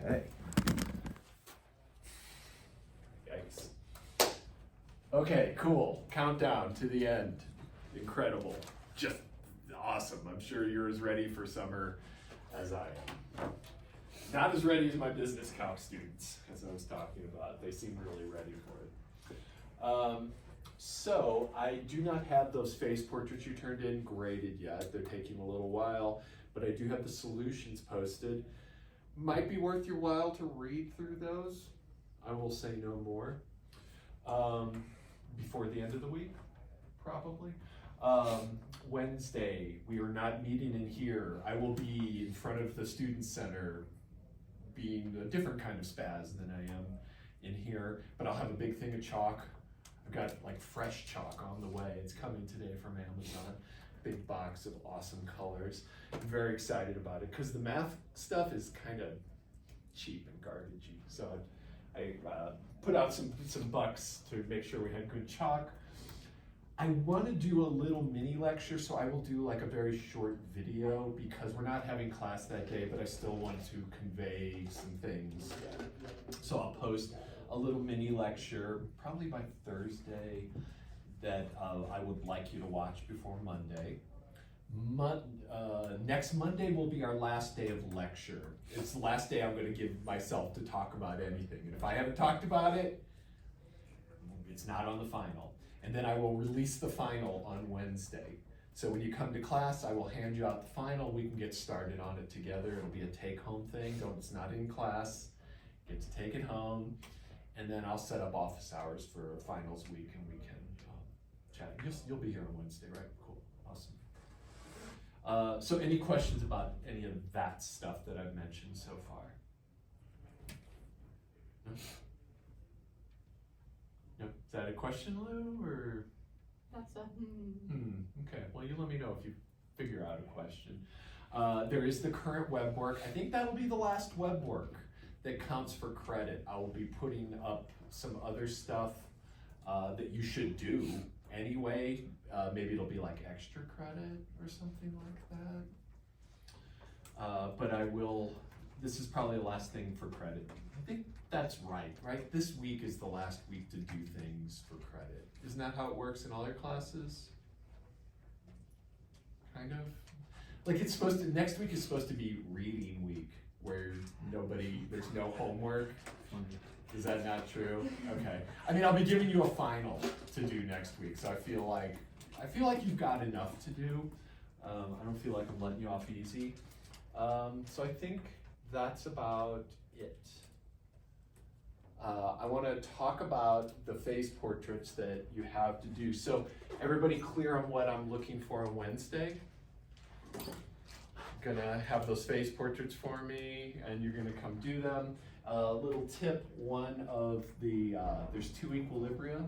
Okay. Yikes. Okay, cool. Countdown to the end. Incredible. Just awesome. I'm sure you're as ready for summer as I am. Not as ready as my business calc students, as I was talking about. They seem really ready for it. So I do not have those face portraits you turned in graded yet. They're taking a little while, but I do have the solutions posted. Might be worth your while to read through those. I will say no more. Before the end of the week, probably. Wednesday, we are not meeting in here. I will be in front of the Student Center being a different kind of spaz than I am in here, but I'll have a big thing of chalk. I've got like fresh chalk on the way. It's coming today from Amazon. Big box of awesome colors. I'm very excited about it because the math stuff is kind of cheap and garbagey. So I put out some bucks to make sure we had good chalk. I want to do a little mini lecture, so I will do like a very short video because we're not having class that day, but I still want to convey some things. So I'll post a little mini lecture, probably by Thursday, that I would like you to watch before Monday. Next Monday will be our last day of lecture. It's the last day I'm going to give myself to talk about anything. And if I haven't talked about it, it's not on the final. And then I will release the final on Wednesday. So when you come to class, I will hand you out the final. We can get started on it together. It'll be a take-home thing. It's not in class. Get to take it home. And then I'll set up office hours for finals week and we can chat. You'll be here on Wednesday, right? Cool, awesome. So any questions about any of that stuff that I've mentioned so far? No? No? Is that a question, Lou, or? That's a Okay, well you let me know if you figure out a question. There is the current web work. I think that'll be the last web work that counts for credit. I will be putting up some other stuff that you should do anyway. Maybe it'll be like extra credit or something like that. But I will, this is probably the last thing for credit. I think that's right? This week is the last week to do things for credit. Isn't that how it works in other classes? Kind of? Like it's supposed to, next week is supposed to be reading week, where there's no homework. Is that not true? Okay. I mean, I'll be giving you a final to do next week, so I feel like you've got enough to do. I don't feel like I'm letting you off easy. So I think that's about it. I want to talk about the face portraits that you have to do. So everybody clear on what I'm looking for on Wednesday? Gonna have those face portraits for me and you're gonna come do them. A little tip, one of the, there's two equilibria.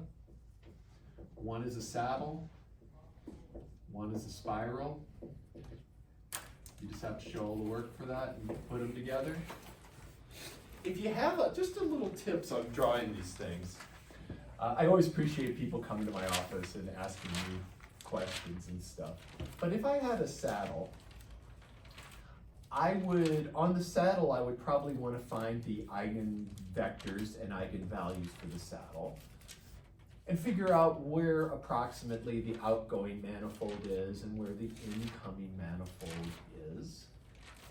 One is a saddle, one is a spiral. You just have to show all the work for that and put them together. If you have just a little tips on drawing these things, I always appreciate people coming to my office and asking me questions and stuff. But if I had a saddle, on the saddle, I would probably want to find the eigenvectors and eigenvalues for the saddle and figure out where approximately the outgoing manifold is and where the incoming manifold is,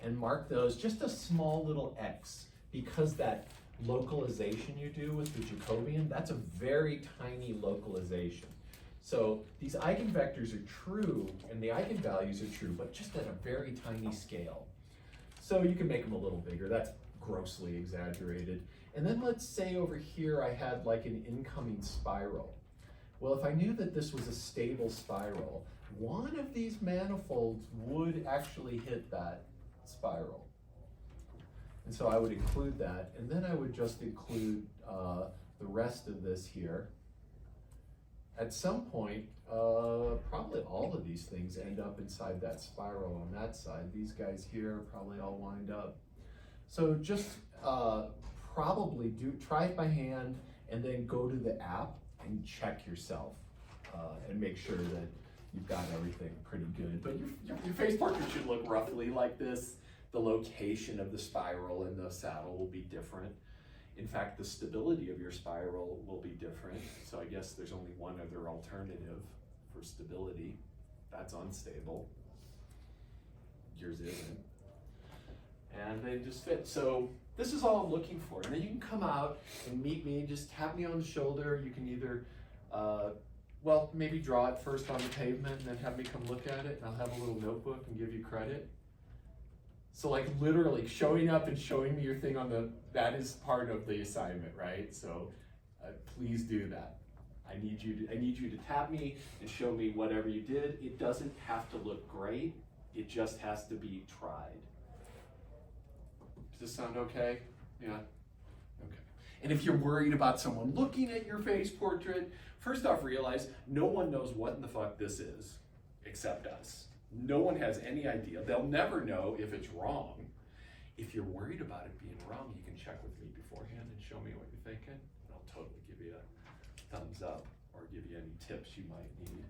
and mark those just a small little X, because that localization you do with the Jacobian, that's a very tiny localization. So these eigenvectors are true and the eigenvalues are true, but just at a very tiny scale. So you can make them a little bigger. That's grossly exaggerated. And then let's say over here I had like an incoming spiral. Well, if I knew that this was a stable spiral, one of these manifolds would actually hit that spiral. And so I would include that, and then I would just include the rest of this here. At some point, probably all of these things end up inside that spiral on that side. These guys here probably all wind up. So just probably try it by hand and then go to the app and check yourself and make sure that you've got everything pretty good. But your face portrait should look roughly like this. The location of the spiral in the saddle will be different. In fact, the stability of your spiral will be different. So I guess there's only one other alternative for stability. That's unstable. Yours isn't. And they just fit. So this is all I'm looking for. And then you can come out and meet me, just tap me on the shoulder. You can either, well, maybe draw it first on the pavement and then have me come look at it, and I'll have a little notebook and give you credit. So like literally showing up and showing me your thing that is part of the assignment, right? So please do that. I need you to tap me and show me whatever you did. It doesn't have to look great. It just has to be tried. Does this sound okay? Yeah? Okay. And if you're worried about someone looking at your face portrait, first off, realize no one knows what in the fuck this is except us. No one has any idea. They'll never know if it's wrong. If you're worried about it being wrong, you can check with me beforehand and show me what you're thinking. And I'll totally give you a thumbs up or give you any tips you might need.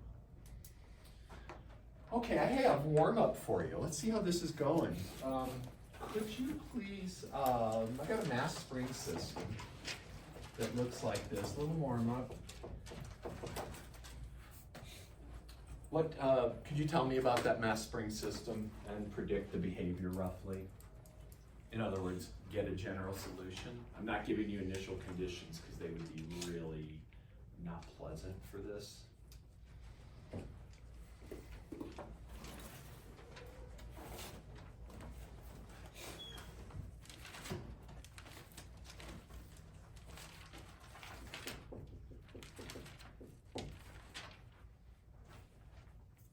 Okay, I have warm up for you. Let's see how this is going. Could you please, I got a mass spring system that looks like this, a little warm up. What, could you tell me about that mass spring system and predict the behavior roughly? In other words, get a general solution. I'm not giving you initial conditions because they would be really not pleasant for this.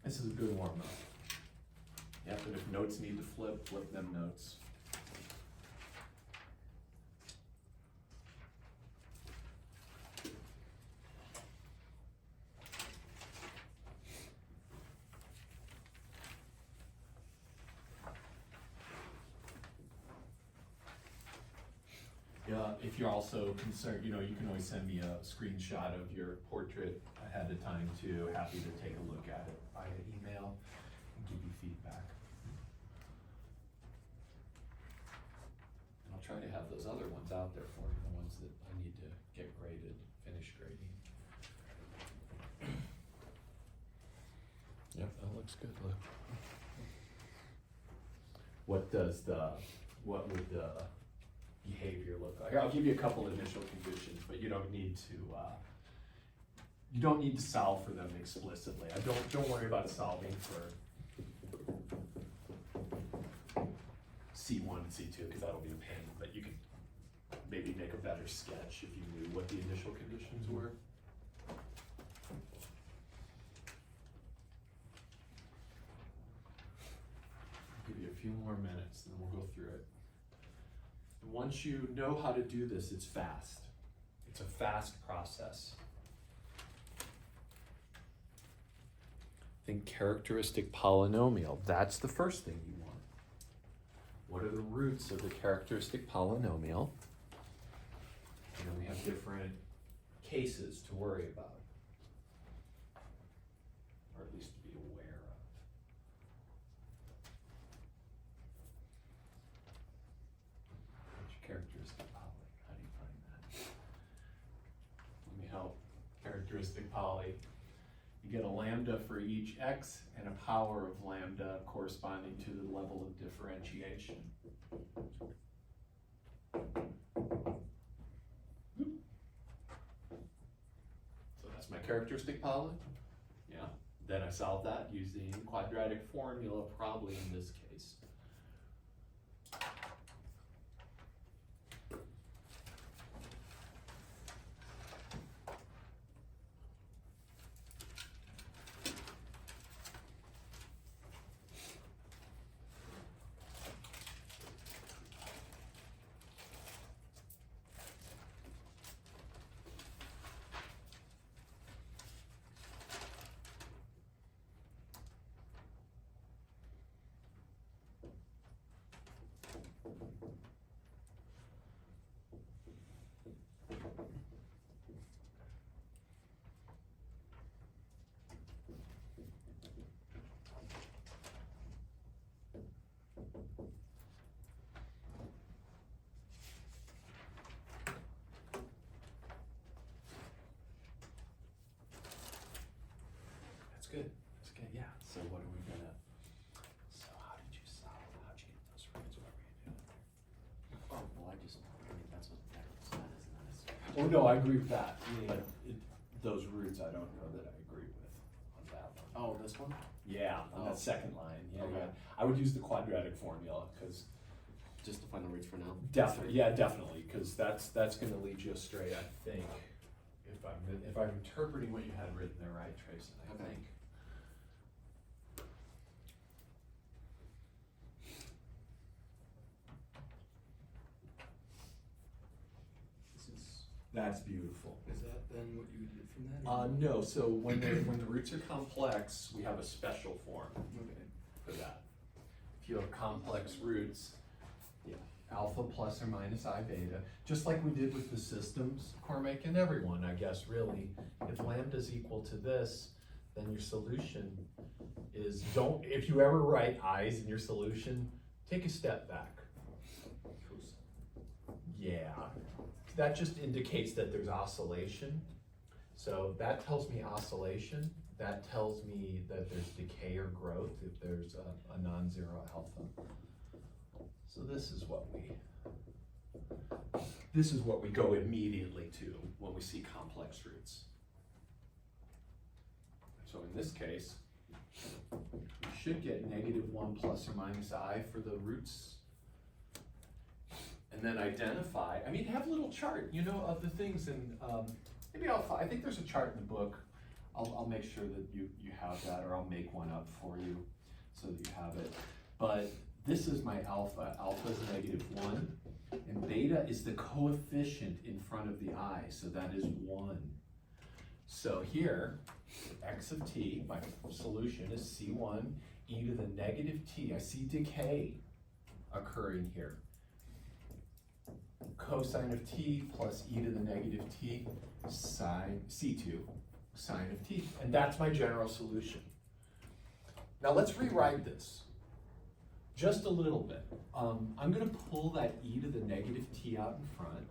This is a good warm-up. Yep, and if notes need to flip, flip them notes. If you're also concerned, you can always send me a screenshot of your portrait ahead of time too. Happy to take a look at it via email and give you feedback. And I'll try to have those other ones out there for you, the ones that I need to get graded, finish grading. Yep, that looks good, look. What would the behavior look like? I'll give you a couple initial conditions, but you don't need to solve for them explicitly. Don't worry about solving for C1 and C2 because that'll be a pain, but you can maybe make a better sketch if you knew what the initial conditions were. I'll give you a few more minutes and then we'll go through it. Once you know how to do this, it's fast. It's a fast process. Think characteristic polynomial. That's the first thing you want. What are the roots of the characteristic polynomial? And then we have different cases to worry about, or at least to be aware of. Characteristic poly. How do you find that? Let me help. Characteristic poly. You get a lambda for each x and a power of lambda corresponding to the level of differentiation. So that's my characteristic poly. Yeah. Then I solve that using quadratic formula, probably in this case. good. That's good. Yeah. So what are we gonna? So how did you solve? How'd you get those roots? What were you doing there? Oh well, I mean that's what that says, not necessarily. Oh no, I agree with that. Yeah. But those roots, I don't know that I agree with on that one. Oh, this one. Yeah, on Oh. that second line. Yeah, Okay. yeah. I would use the quadratic formula because Just to find the roots for now. definitely, because that's going to lead you astray. I think if I'm interpreting what you had written there, right, Tracy? I Okay. think. That's beautiful. Is that then what you did from that? No, so when the roots are complex, we have a special form Okay. for that. If you have complex roots, yeah, alpha plus or minus I beta, just like we did with the systems, Cormac, and everyone, I guess, really. If lambda is equal to this, then your solution is, if you ever write i's in your solution, take a step back. Yeah, that just indicates that there's oscillation. So that tells me oscillation. That tells me that there's decay or growth if there's a non-zero alpha. So this is what we go immediately to when we see complex roots. So in this case, we should get -1 plus or minus I for the roots. And then identify, I mean, have a little chart, you know, of the things, and maybe I think there's a chart in the book. I'll make sure that you have that, or I'll make one up for you so that you have it. But this is my alpha. Alpha is -1, and beta is the coefficient in front of the I, so that is 1. So here, x of t, my solution is C1 e to the -t. I see decay occurring here. Cosine of t plus e to the -t sine C2 sine of t. And that's my general solution. Now let's rewrite this just a little bit. I'm going to pull that e to the -t out in front.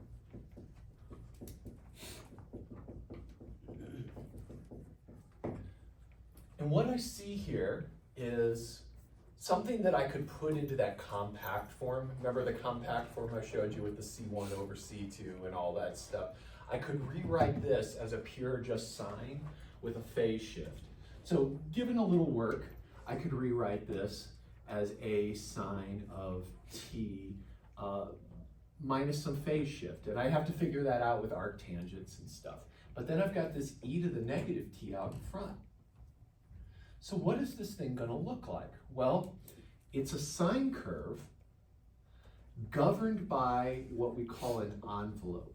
And what I see here is something that I could put into that compact form. Remember the compact form I showed you with the C1 over C2 and all that stuff? I could rewrite this as a pure just sine with a phase shift. So given a little work, I could rewrite this as a sine of t minus some phase shift. And I have to figure that out with arctangents and stuff. But then I've got this e to the -t out in front. So what is this thing going to look like? Well, it's a sine curve governed by what we call an envelope.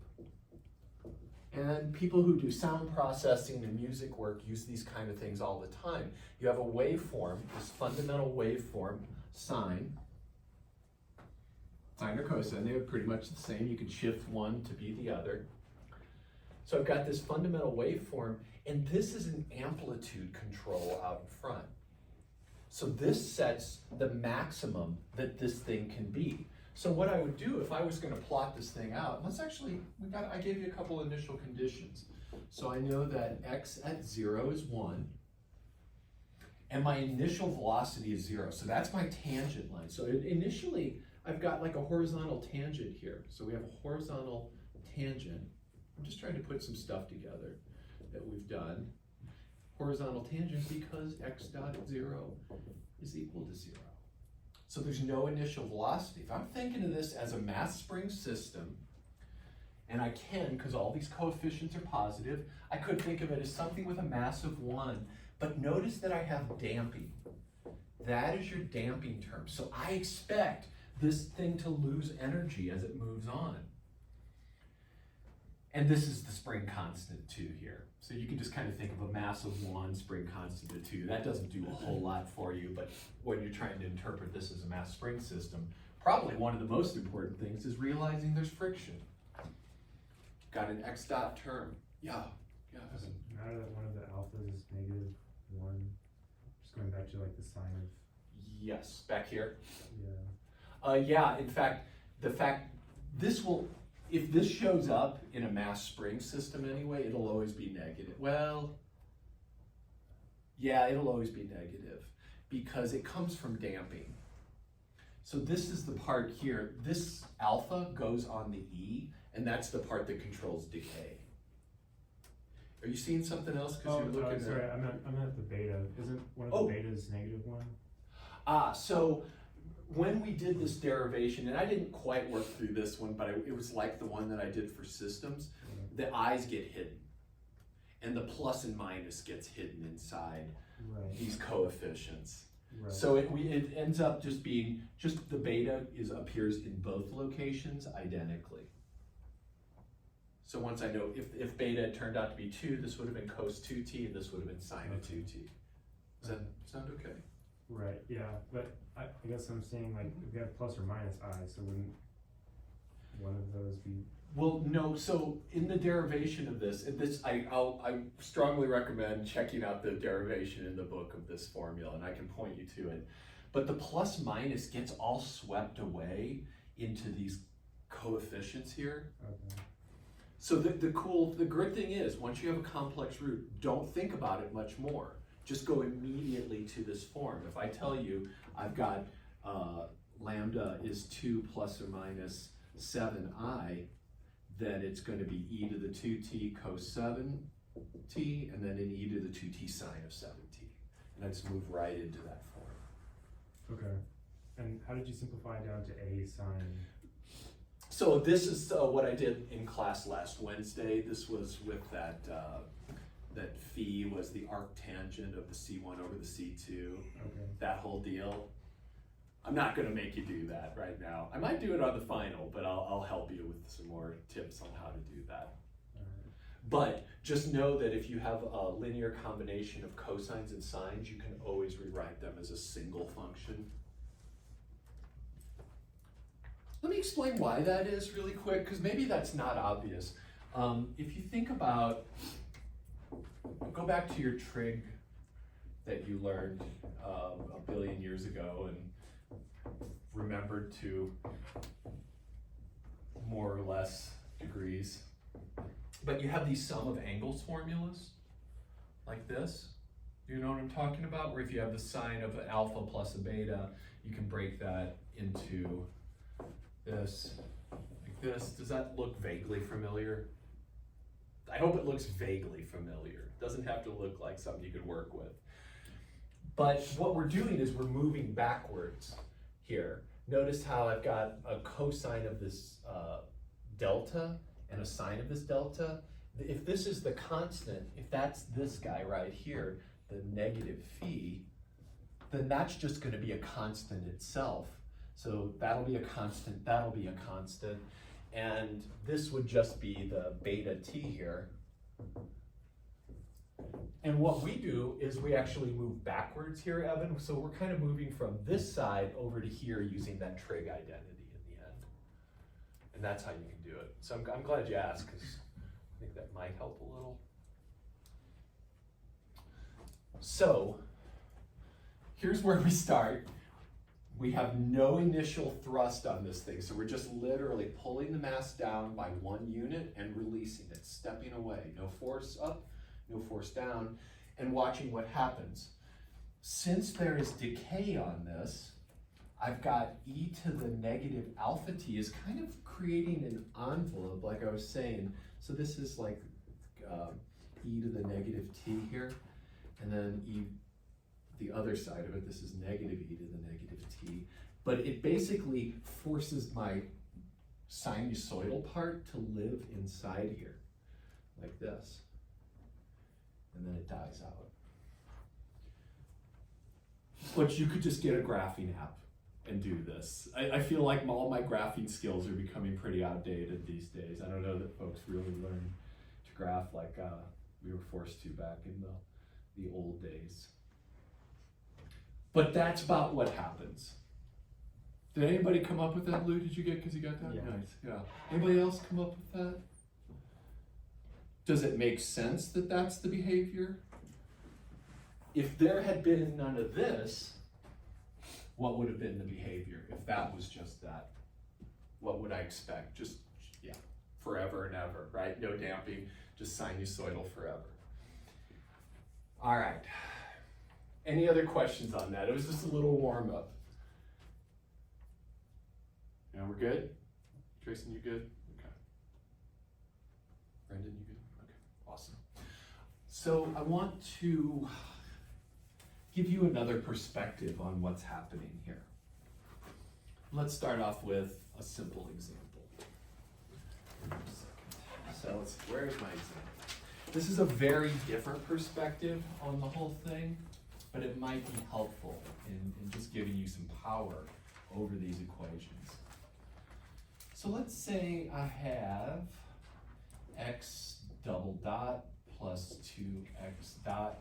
And people who do sound processing and music work use these kind of things all the time. You have a waveform, this fundamental waveform, sine or cosine, they're pretty much the same. You can shift one to be the other. So I've got this fundamental waveform, and this is an amplitude control out in front. So this sets the maximum that this thing can be. So what I would do if I was going to plot this thing out, I gave you a couple initial conditions. So I know that x at 0 is 1, and my initial velocity is 0. So that's my tangent line. So initially, I've got like a horizontal tangent here. So we have a horizontal tangent. I'm just trying to put some stuff together that we've done. Horizontal tangent because x dot at 0 is equal to 0. So there's no initial velocity. If I'm thinking of this as a mass spring system, and I can, because all these coefficients are positive, I could think of it as something with a mass of 1. But notice that I have damping. That is your damping term. So I expect this thing to lose energy as it moves on. And this is the spring constant 2 here. So you can just kind of think of a mass of 1, spring constant of 2. That doesn't do a whole lot for you, but when you're trying to interpret this as a mass spring system, probably one of the most important things is realizing there's friction. Got an x dot term. Yeah. Doesn't matter that one of the alphas is -1. Just going back to like the sine of. Yes, back here. Yeah. Yeah, in fact, if this shows up in a mass spring system anyway, it'll always be negative. Well, Yeah, it'll always be negative because it comes from damping. So this is the part here. This alpha goes on the E, and that's the part that controls decay. Are you seeing something else? Because you're looking sorry, at... I'm at the beta. Isn't one of the betas -1? So when we did this derivation, and I didn't quite work through this one, but it was like the one that I did for systems, the i's get hidden. And the plus and minus gets hidden inside these coefficients. Right. So it ends up just being, the beta appears in both locations identically. So once I know, if beta had turned out to be 2, this would have been cos 2t, and this would have been sine of 2t. Does that sound okay? Right, yeah, but I guess I'm saying, like, if you have plus or minus I, so wouldn't one of those be? Well, no, so in the derivation of this, I strongly recommend checking out the derivation in the book of this formula, and I can point you to it. But the plus minus gets all swept away into these coefficients here. Okay. So the great thing is, once you have a complex root, don't think about it much more. Just go immediately to this form. If I tell you I've got lambda is 2 plus or minus 7i, then it's going to be e to the 2t cos 7t, and then an e to the 2t sine of 7t. And I just move right into that form. Okay. And how did you simplify down to a sine? So this is what I did in class last Wednesday. This was with that phi was the arctangent of the C1 over the C2, that whole deal. I'm not gonna make you do that right now. I might do it on the final, but I'll help you with some more tips on how to do that. But just know that if you have a linear combination of cosines and sines, you can always rewrite them as a single function. Let me explain why that is really quick, because maybe that's not obvious. If you think about, go back to your trig that you learned a billion years ago and remembered to more or less degrees. But you have these sum of angles formulas, like this. You know what I'm talking about? Where if you have the sine of an alpha plus a beta, you can break that into this, like this. Does that look vaguely familiar? I hope it looks vaguely familiar. It doesn't have to look like something you could work with. But what we're doing is we're moving backwards here. Notice how I've got a cosine of this delta and a sine of this delta. If this is the constant, if that's this guy right here, the negative phi, then that's just going to be a constant itself. So that'll be a constant, that'll be a constant, and this would just be the beta t here. And what we do is we actually move backwards here, Evan, so we're kind of moving from this side over to here using that trig identity in the end. And that's how you can do it. So I'm glad you asked, because I think that might help a little. So here's where we start. We have no initial thrust on this thing, so we're just literally pulling the mass down by 1 unit and releasing it, stepping away. No force up, no force down, and watching what happens. Since there is decay on this, I've got e to the negative alpha t is kind of creating an envelope, like I was saying. So this is like e to the negative t here, and then e, the other side of it, this is negative e to the negative t. But it basically forces my sinusoidal part to live inside here, like this. And then it dies out. But you could just get a graphing app and do this. I feel like all my graphing skills are becoming pretty outdated these days. I don't know that folks really learn to graph like we were forced to back in the old days. But that's about what happens. Did anybody come up with that, Lou? Did you get, because you got that? Yeah. Nice, yeah. Anybody else come up with that? Does it make sense that that's the behavior? If there had been none of this, what would have been the behavior? If that was just that, what would I expect? Just, yeah, forever and ever, right? No damping, just sinusoidal forever. All right. Any other questions on that? It was just a little warm up. Yeah, we're good? Trayson, you good? Okay. Brendan, you good? Okay, awesome. So I want to give you another perspective on what's happening here. Let's start off with a simple example. So where's my example? This is a very different perspective on the whole thing, but it might be helpful in just giving you some power over these equations. So let's say I have x double dot plus 2x dot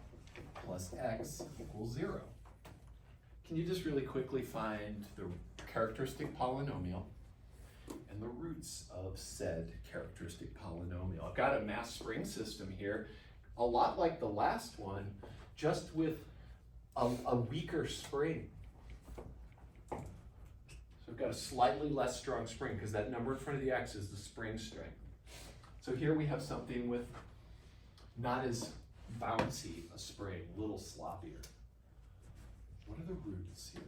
plus x equals 0. Can you just really quickly find the characteristic polynomial and the roots of said characteristic polynomial? I've got a mass spring system here, a lot like the last one, just with a weaker spring. So I've got a slightly less strong spring because that number in front of the x is the spring strength. So here we have something with not as bouncy a spring, a little sloppier. What are the roots here?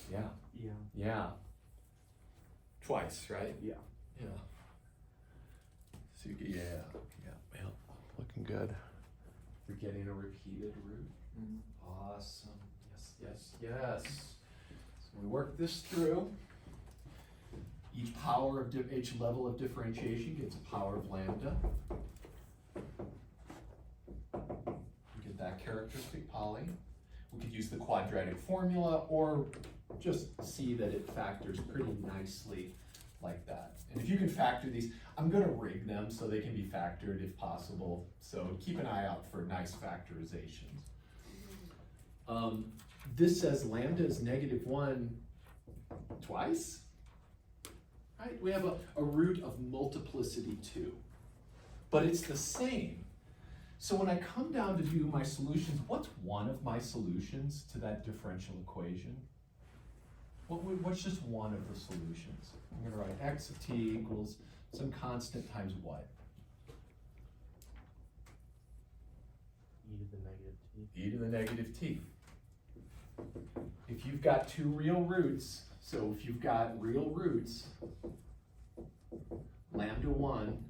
Yeah. Yeah. Yeah. Twice, right? Yeah. Yeah. So yeah. Looking good. We're getting a repeated root. Awesome. Yes. So we work this through. Each power of each level of differentiation gets a power of lambda. We get that characteristic poly. We could use the quadratic formula or just see that it factors pretty nicely like that. And if you can factor these, I'm going to rig them so they can be factored if possible. So keep an eye out for nice factorizations. This says lambda is -1 twice. Right? We have a root of multiplicity 2, but it's the same. So when I come down to do my solutions, what's one of my solutions to that differential equation? What's just one of the solutions? I'm going to write x of t equals some constant times what? E to the negative t. E to the negative t. If you've got two real roots, so if you've got real roots, lambda 1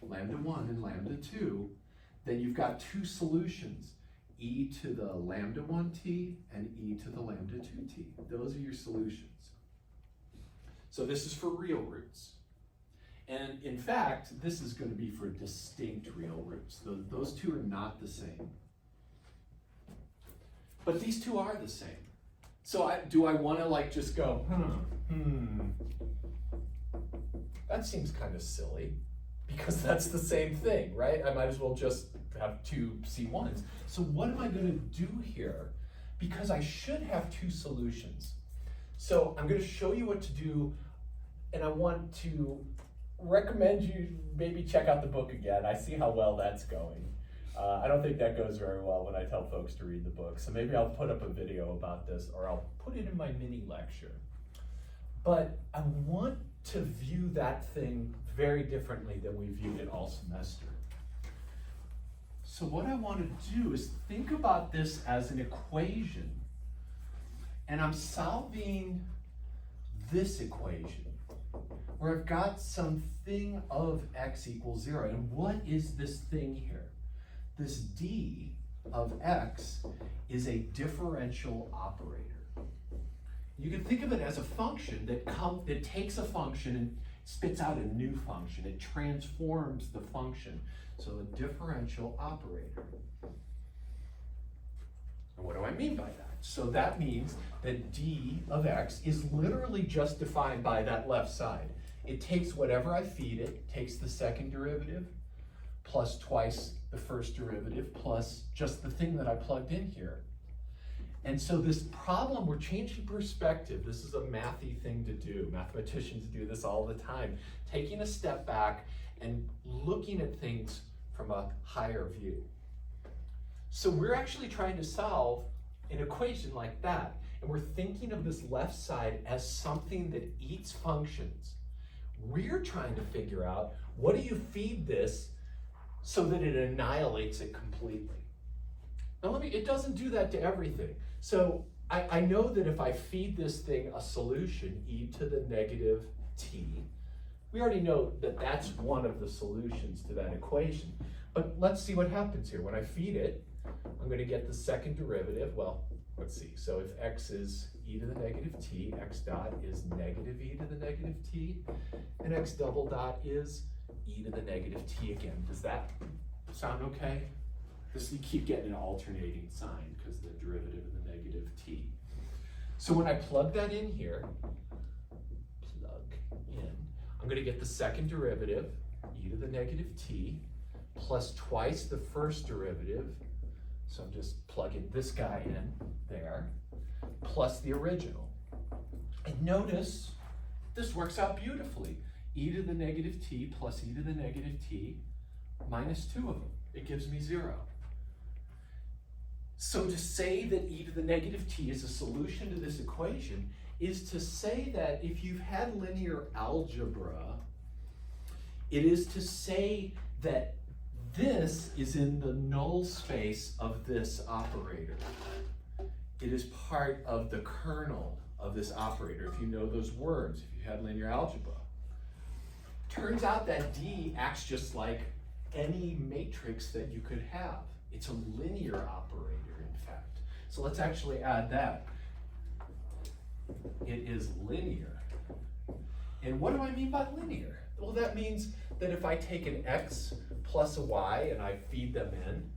and lambda 2, then you've got two solutions, e to the lambda 1t and e to the lambda 2t. Those are your solutions. So this is for real roots. And in fact, this is going to be for distinct real roots. Those two are not the same. But these two are the same. So do I want to like just go, that seems kind of silly, because that's the same thing, right? I might as well just have two C1s. So what am I going to do here? Because I should have two solutions. So I'm going to show you what to do, and I want to recommend you maybe check out the book again. I see how well that's going. I don't think that goes very well when I tell folks to read the book, so maybe I'll put up a video about this, or I'll put it in my mini lecture. But I want to view that thing very differently than we viewed it all semester. So what I want to do is think about this as an equation, and I'm solving this equation, where I've got some thing of x equals 0. And what is this thing here? This d of x is a differential operator. You can think of it as a function that takes a function and spits out a new function. It transforms the function. So a differential operator. And what do I mean by that? So that means that d of x is literally just defined by that left side. It takes whatever I feed it, takes the second derivative, plus twice the first derivative, plus just the thing that I plugged in here. And so this problem, we're changing perspective. This is a mathy thing to do. Mathematicians do this all the time. Taking a step back and looking at things from a higher view. So we're actually trying to solve an equation like that. And we're thinking of this left side as something that eats functions. We're trying to figure out, what do you feed this so that it annihilates it completely? Now it doesn't do that to everything. So I know that if I feed this thing a solution, e to the negative t, we already know that that's one of the solutions to that equation. But let's see what happens here. When I feed it, I'm going to get the second derivative. Well, let's see. So if x is e to the negative t, x dot is negative e to the negative t, and x double dot is e to the negative t again. Does that sound okay? Just you keep getting an alternating sign because the derivative of the negative t. So when I plug that in here, I'm going to get the second derivative, e to the negative t, plus twice the first derivative. So I'm just plugging this guy in there, plus the original. And notice this works out beautifully. E to the negative t plus e to the negative t minus 2 of them. It gives me 0. So to say that e to the negative t is a solution to this equation is to say that if you've had linear algebra, it is to say that this is in the null space of this operator. It is part of the kernel of this operator, if you know those words, if you had linear algebra. Turns out that D acts just like any matrix that you could have. It's a linear operator, in fact. So let's actually add that. It is linear. And what do I mean by linear? Well, that means that if I take an x plus a y and I feed them in,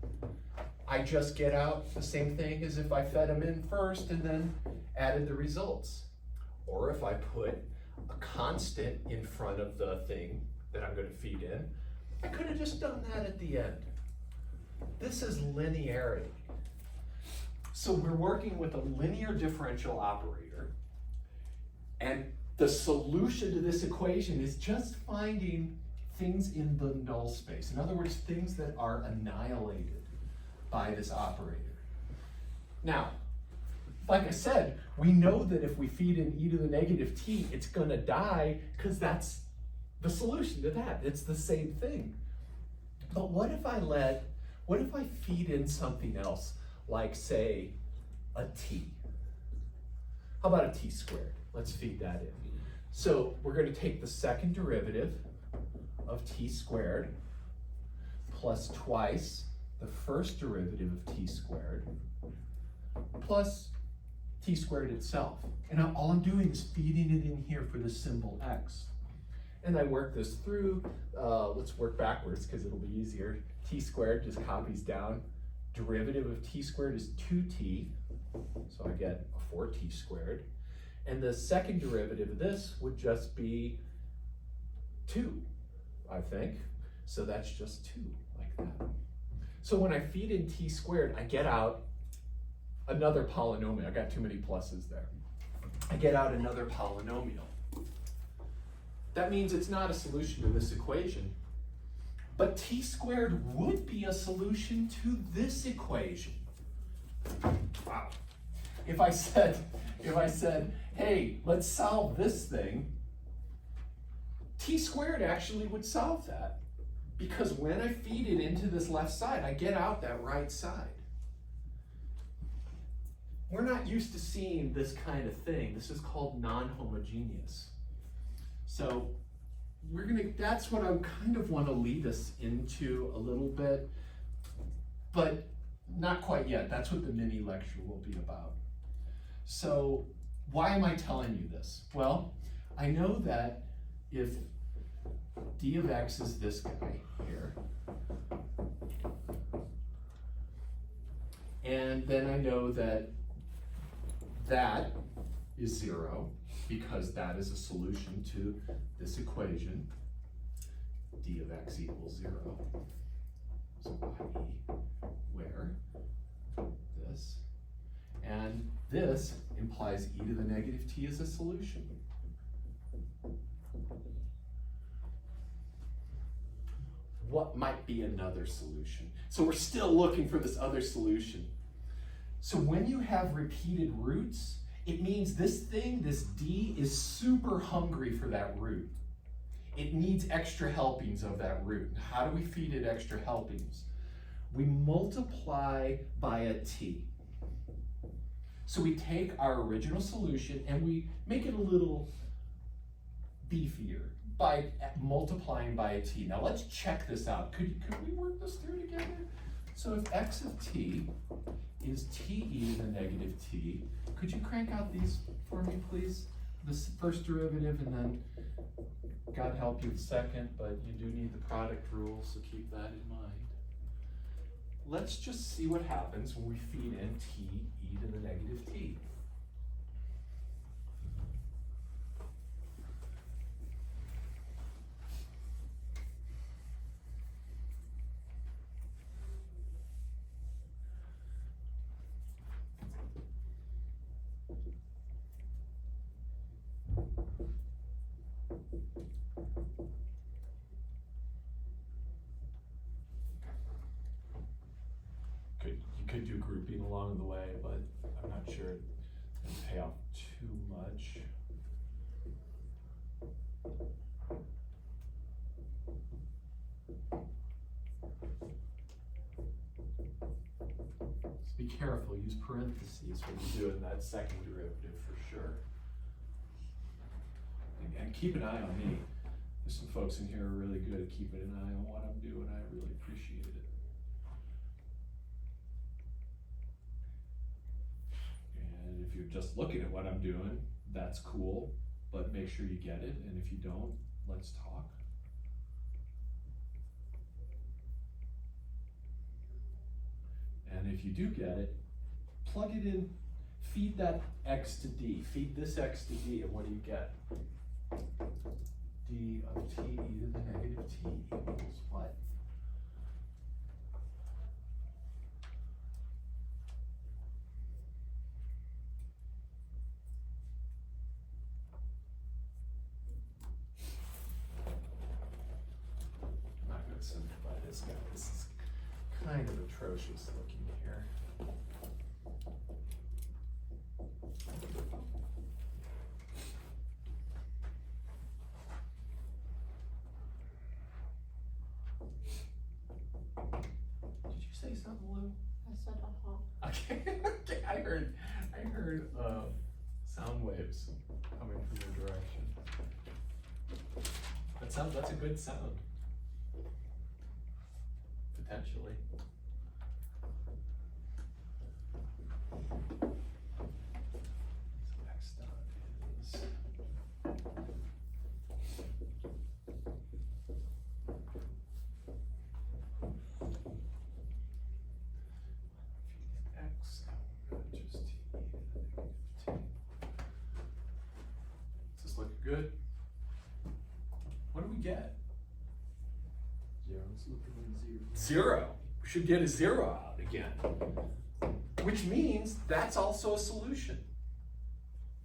I just get out the same thing as if I fed them in first and then added the results. Or if I put a constant in front of the thing that I'm going to feed in, I could have just done that at the end. This is linearity. So we're working with a linear differential operator, and the solution to this equation is just finding things in the null space. In other words, things that are annihilated by this operator. Now, like I said, we know that if we feed in e to the negative t, it's going to die because that's the solution to that. It's the same thing. But what if I feed in something else, like say a t? How about a t squared? Let's feed that in. So we're going to take the second derivative of t squared plus twice the first derivative of t squared plus t squared itself. And all I'm doing is feeding it in here for the symbol x. And I work this through. Let's work backwards because it'll be easier. T squared just copies down. Derivative of t squared is 2t. So I get a 4t squared. And the second derivative of this would just be 2, I think. So that's just 2, like that. So when I feed in t squared, I get out another polynomial. I got too many pluses there. I get out another polynomial. That means it's not a solution to this equation. But t squared would be a solution to this equation. Wow. If I said, hey, let's solve this thing, t squared actually would solve that. Because when I feed it into this left side, I get out that right side. We're not used to seeing this kind of thing. This is called non-homogeneous. So that's what I kind of want to lead us into a little bit, but not quite yet. That's what the mini lecture will be about. So why am I telling you this? Well, I know that if d of x is this guy here, and then I know that that is 0, because that is a solution to this equation, d of x equals 0. So i.e. where this, and This implies e to the negative t is a solution. What might be another solution? So we're still looking for this other solution. So when you have repeated roots, it means this thing, this d, is super hungry for that root. It needs extra helpings of that root. How do we feed it extra helpings? We multiply by a t. So we take our original solution and we make it a little beefier by multiplying by a t. Now let's check this out. Could we work this through together? So if x of t is t e to the negative t, could you crank out these for me, please? This first derivative, and then God help you the second, but you do need the product rule, so keep that in mind. Let's just see what happens when we feed in t e to the negative t. You could do grouping along the way, but I'm not sure it would pay off too much. Just be careful, use parentheses when you're doing that second derivative for sure. And keep an eye on me. There's some folks in here who are really good at keeping an eye on what I'm doing. I really appreciate it. And if you're just looking at what I'm doing, that's cool, but make sure you get it. And if you don't, let's talk. And if you do get it, plug it in, feed that x to d, feed this x to d, and what do you get? D of t e to the negative t equals what? I'm not going to simplify this guy. This is kind of atrocious looking here. Did you say something, Lou? I said, Okay, okay. I heard sound waves coming from your direction. That's a good sound. Potentially. So x dot is x, just t e to the negative t. Does this look good? What do we get? Zero. It's looking like 0. 0. We should get a 0 out again. Which means that's also a solution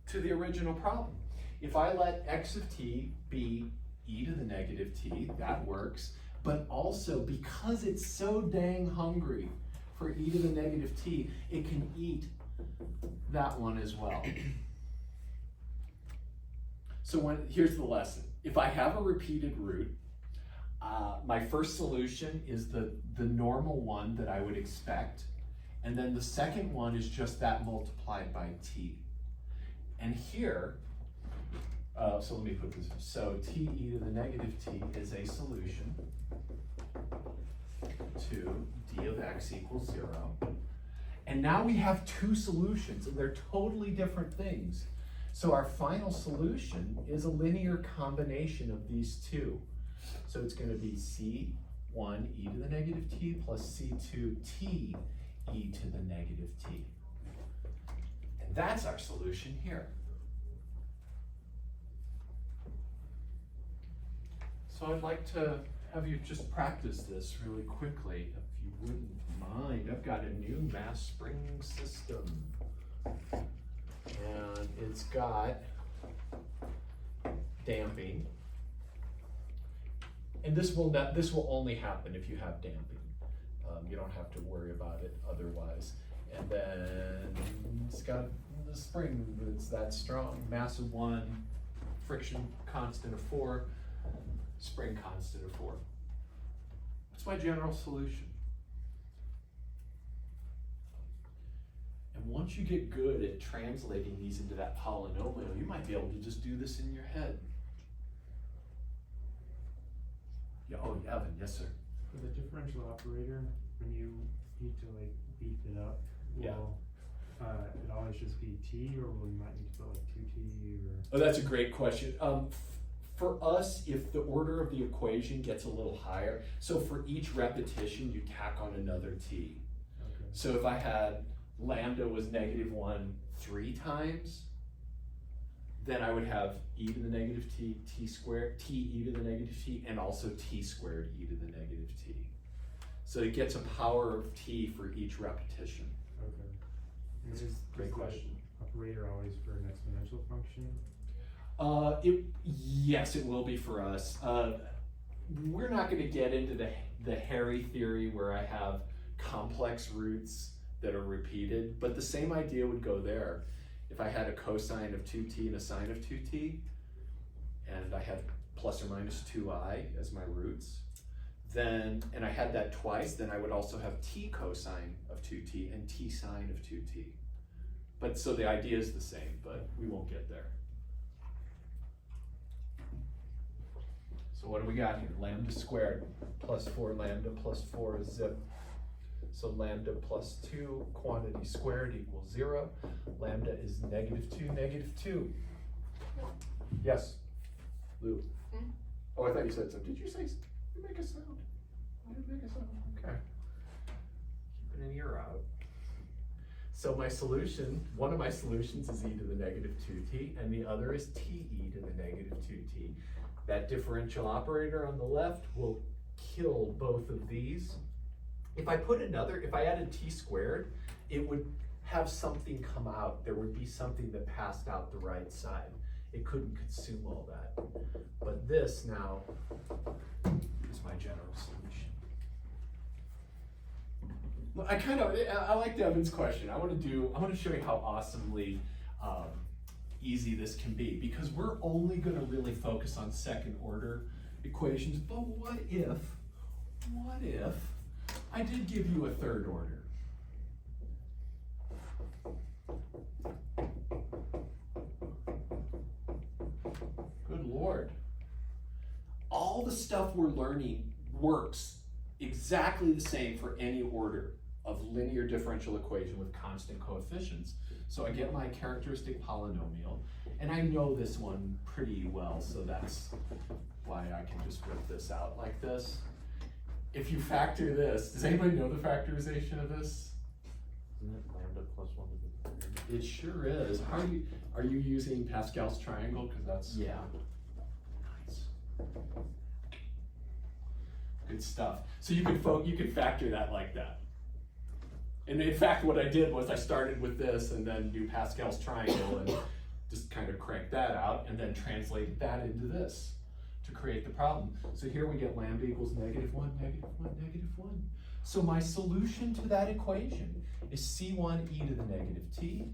to the original problem. If I let x of t be e to the negative t, that works. But also, because it's so dang hungry for e to the negative t, it can eat that one as well. So here's the lesson. If I have a repeated root, my first solution is the normal one that I would expect. And then the second one is just that multiplied by t. And here, so let me put this, so t e to the negative t is a solution to d of x equals 0. And now we have two solutions, and they're totally different things. So our final solution is a linear combination of these two. So it's going to be c1 e to the negative t plus c2 t e to the negative t. And that's our solution here. So I'd like to have you just practice this really quickly, if you wouldn't mind. I've got a new mass spring system. it's got damping. And this will only happen if you have damping. You don't have to worry about it otherwise. And then it's got the spring that's that strong, mass of 1, friction constant of 4, spring constant of 4. That's my general solution. And once you get good at translating these into that polynomial, you might be able to just do this in your head. Yeah, oh, Evan, yes, sir. For the differential operator, when you need to like beef it up, will it always just be t, or will you might need to put like 2t or? Oh, that's a great question. For us, if the order of the equation gets a little higher, so for each repetition, you tack on another t. Okay. So if I had lambda was -1 3 times, then I would have e to the negative t, t squared, t e to the negative t, and also t squared e to the negative t. So it gets a power of t for each repetition. Okay. And That's a great the question. Operator always for an exponential function? Yes, it will be for us. We're not going to get into the hairy theory where I have complex roots that are repeated, but the same idea would go there. If I had a cosine of 2t and a sine of 2t, and I had plus or minus 2i as my roots, then, and I had that twice, then I would also have t cosine of 2t and t sine of 2t. But so the idea is the same, but we won't get there. So what do we got here? Lambda squared plus 4 lambda plus 4 is zip. So lambda plus 2 quantity squared equals 0. Lambda is -2, -2. Yes, Lou. Oh, I thought you said something. Did you say, you make a sound? You did make a sound, okay. Keeping an ear out. So my solution, one of my solutions is e to the -2t, and the other is te to the -2t. That differential operator on the left will kill both of these. If I added t squared, it would have something come out. There would be something that passed out the right side. It couldn't consume all that. But this now is my general solution. Well, I like Devin's question. I want to show you how awesomely easy this can be, because we're only going to really focus on second order equations. But what if I did give you a third order? Good Lord. All the stuff we're learning works exactly the same for any order of linear differential equation with constant coefficients. So I get my characteristic polynomial, and I know this one pretty well, so that's why I can just rip this out like this. If you factor this, does anybody know the factorization of this? Isn't it lambda plus 1 to the 3rd? It sure is. Are you using Pascal's triangle? Because that's Yeah. nice. Good stuff. So you could factor that like that. And in fact, what I did was I started with this and then do Pascal's triangle and just kind of cranked that out and then translated that into this to create the problem. So here we get lambda equals -1, -1, -1. So my solution to that equation is C1 e to the -t,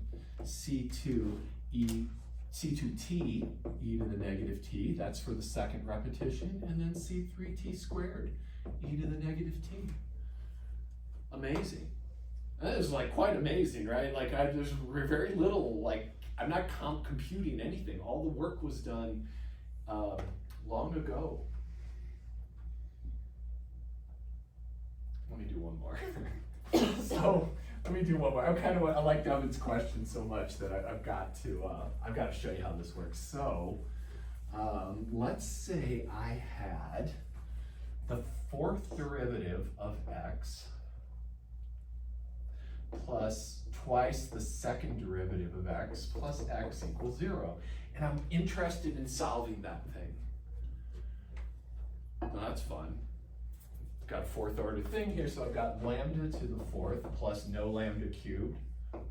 C2t e to the -t, that's for the second repetition, and then C3t squared e to the -t. Amazing. That is like quite amazing, right? Like there's very little, like I'm not computing anything. All the work was done long ago. Let me do one more. So let me do one more. I like Devin's question so much that I've got to show you how this works. So let's say I had the fourth derivative of x plus twice the second derivative of x plus x equals 0. And I'm interested in solving that thing. Now that's fun. Got a fourth order thing here, so I've got lambda to the fourth plus no lambda cubed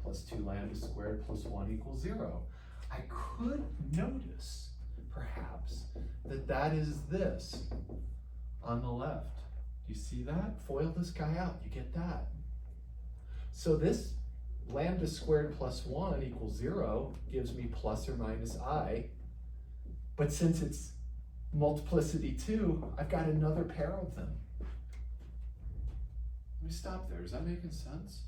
plus 2 lambda squared plus 1 equals 0. I could notice, perhaps, that that is this on the left. Do you see that? FOIL this guy out, you get that. So this lambda squared plus 1 equals 0 gives me plus or minus I. But since it's multiplicity 2, I've got another pair of them. Let me stop there. Is that making sense?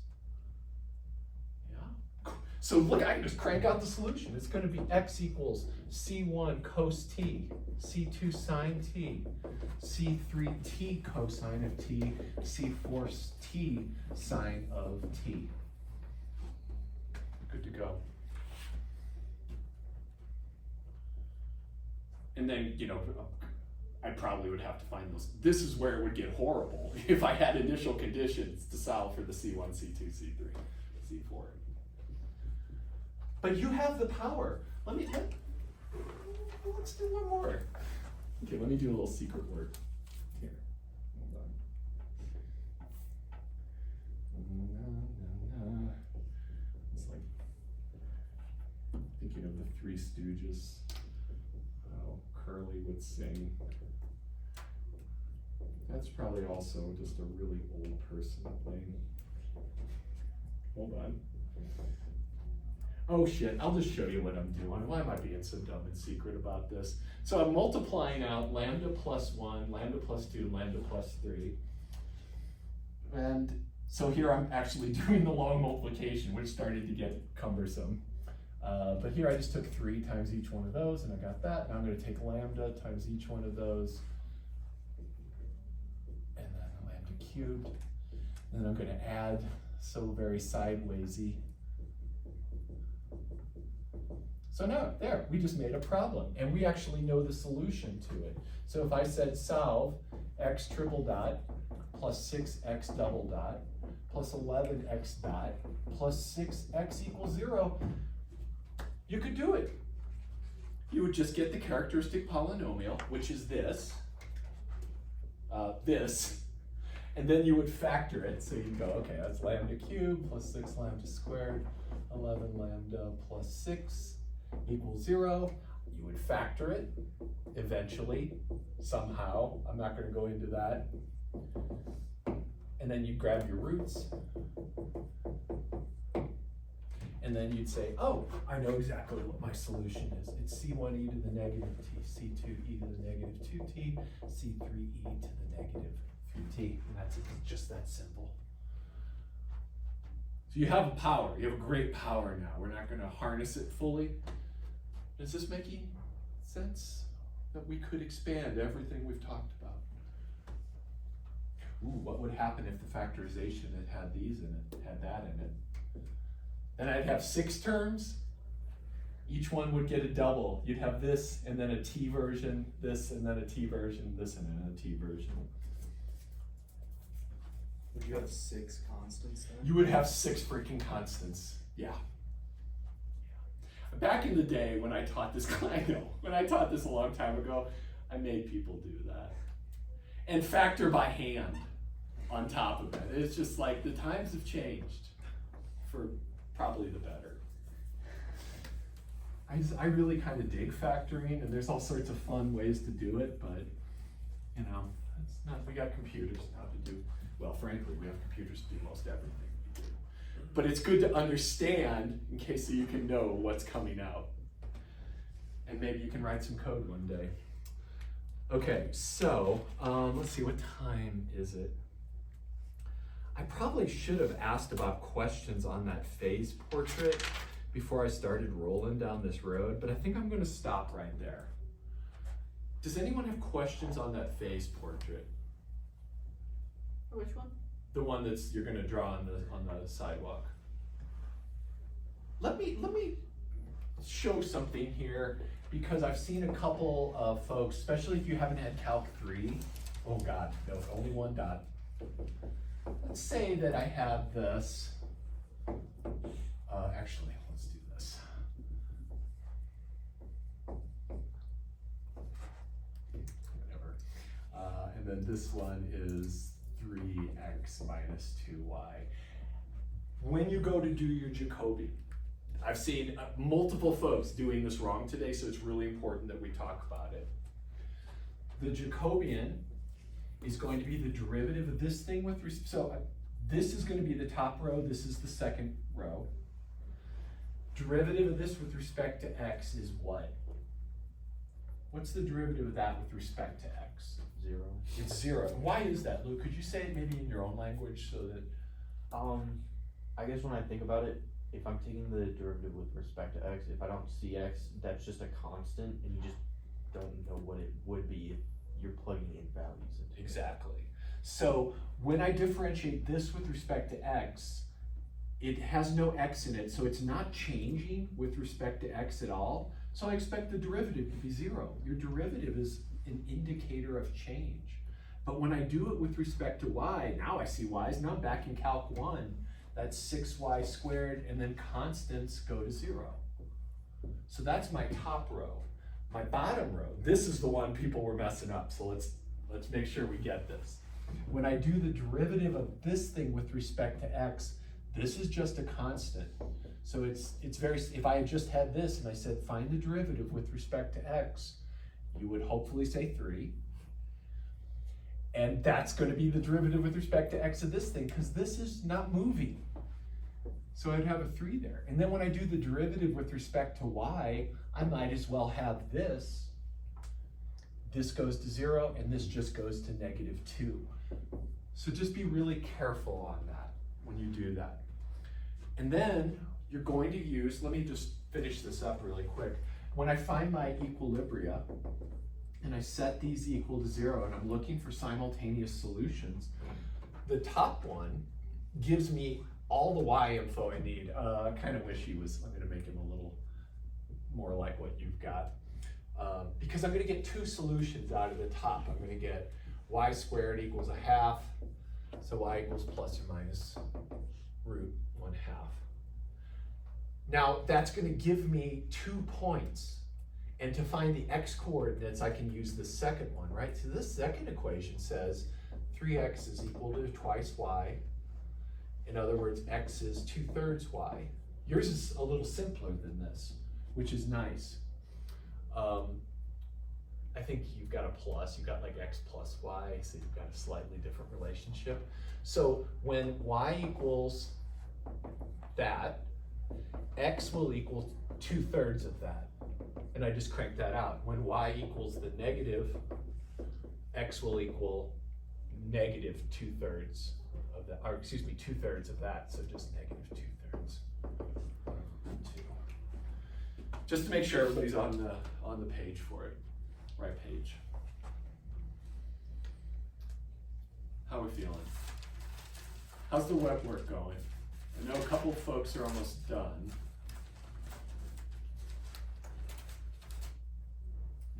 Yeah? So look, I can just crank out the solution. It's going to be x equals c1 cos t, c2 sine t, c3 t cosine of t, c4 t sine of t. Good to go. And then, you know, I probably would have to find those. This is where it would get horrible if I had initial conditions to solve for the C1, C2, C3, C4. But you have the power. Let's do one more. Okay, let me do a little secret word here. Hold on. It's like thinking of the Three Stooges. How Curly would sing. That's probably also just a really old person thing. Hold on. Oh shit, I'll just show you what I'm doing. Why am I being so dumb and secret about this? So I'm multiplying out lambda plus 1, lambda plus 2, lambda plus 3. And so here I'm actually doing the long multiplication, which started to get cumbersome. But here I just took 3 times each one of those, and I got that. Now I'm going to take lambda times each one of those, and then lambda cubed. And then I'm going to add, so very sidewaysy. So now, there, we just made a problem, and we actually know the solution to it. So if I said solve x triple dot plus 6x double dot plus 11x dot plus 6x equals 0, you could do it. You would just get the characteristic polynomial, which is this, and then you would factor it. So you go, okay, that's lambda cubed plus 6 lambda squared, 11 lambda plus 6 equals 0. You would factor it eventually, somehow. I'm not going to go into that. And then you grab your roots. And then you'd say, oh, I know exactly what my solution is. It's c1 e to the negative t, c2 e to the negative 2t, c3 e to the negative 3t. And that's it. It's just that simple. So you have a power. You have a great power now. We're not going to harness it fully. Is this making sense? That we could expand everything we've talked about. Ooh, what would happen if the factorization had these in it, had that in it? Then I'd have 6 terms. Each one would get a double. You'd have this, and then a t version, this, and then a t version, this, and then a t version. Would you have 6 constants then? You would have 6 freaking constants. Yeah. Back in the day when I taught this, when I taught this a long time ago, I made people do that. And factor by hand on top of it. It's just like the times have changed for probably the better. I really kind of dig factoring, and there's all sorts of fun ways to do it, but you know, it's not, we got computers now to do, well, frankly, we have computers to do most everything we do. But it's good to understand in case so you can know what's coming out. And maybe you can write some code one day. Okay, so let's see, what time is it? I probably should have asked about questions on that phase portrait before I started rolling down this road, but I think I'm going to stop right there. Does anyone have questions on that phase portrait? Which one? The one that's you're going to draw on the sidewalk. Let me show something here, because I've seen a couple of folks, especially if you haven't had Calc 3. Oh God, no, only one dot. Let's say that I have this. Actually, let's do this. Whatever. And then this one is 3x minus 2y. When you go to do your Jacobi, I've seen multiple folks doing this wrong today, so it's really important that we talk about it. The Jacobian is going to be the derivative of this thing with this is going to be the top row, this is the second row. Derivative of this with respect to x is what? What's the derivative of that with respect to x? 0. It's 0. Why is that, Luke? Could you say it maybe in your own language so that... I guess when I think about it, if I'm taking the derivative with respect to x, if I don't see x, that's just a constant, and you just don't know what it would be if you're plugging in values into it. Exactly. So when I differentiate this with respect to x, it has no x in it, so it's not changing with respect to x at all. So I expect the derivative to be 0. Your derivative is an indicator of change. But when I do it with respect to y, now I see y's. Now back in Calc 1, that's 6y squared, and then constants go to 0. So that's my top row. My bottom row, this is the one people were messing up, so let's make sure we get this. When I do the derivative of this thing with respect to x, this is just a constant. So it's very, if I had just had this and I said find the derivative with respect to x, you would hopefully say 3. And that's going to be the derivative with respect to x of this thing, because this is not moving. So I'd have a 3 there. And then when I do the derivative with respect to y, I might as well have this. This goes to 0, and this just goes to -2. So just be really careful on that when you do that. And then you're going to use, let me just finish this up really quick. When I find my equilibria, and I set these equal to 0, and I'm looking for simultaneous solutions, the top one gives me all the y info I need. I kind of wish I'm going to make him a little more like what you've got. Because I'm going to get 2 solutions out of the top. I'm going to get y squared equals 1/2, so y equals plus or minus root 1/2. Now that's going to give me 2 points. And to find the x coordinates, I can use the second one, right? So this second equation says 3x is equal to twice y. In other words, x is 2/3 y. Yours is a little simpler than this, which is nice. I think you've got a plus, you've got like x plus y, so you've got a slightly different relationship. So when y equals that, x will equal 2/3 of that. And I just crank that out. When y equals the negative, x will equal -2/3 of that, or excuse me, 2/3 of that, so just -2/3. 2. Just to make sure everybody's on the page for it, right page. How are we feeling? How's the web work going? I know a couple folks are almost done.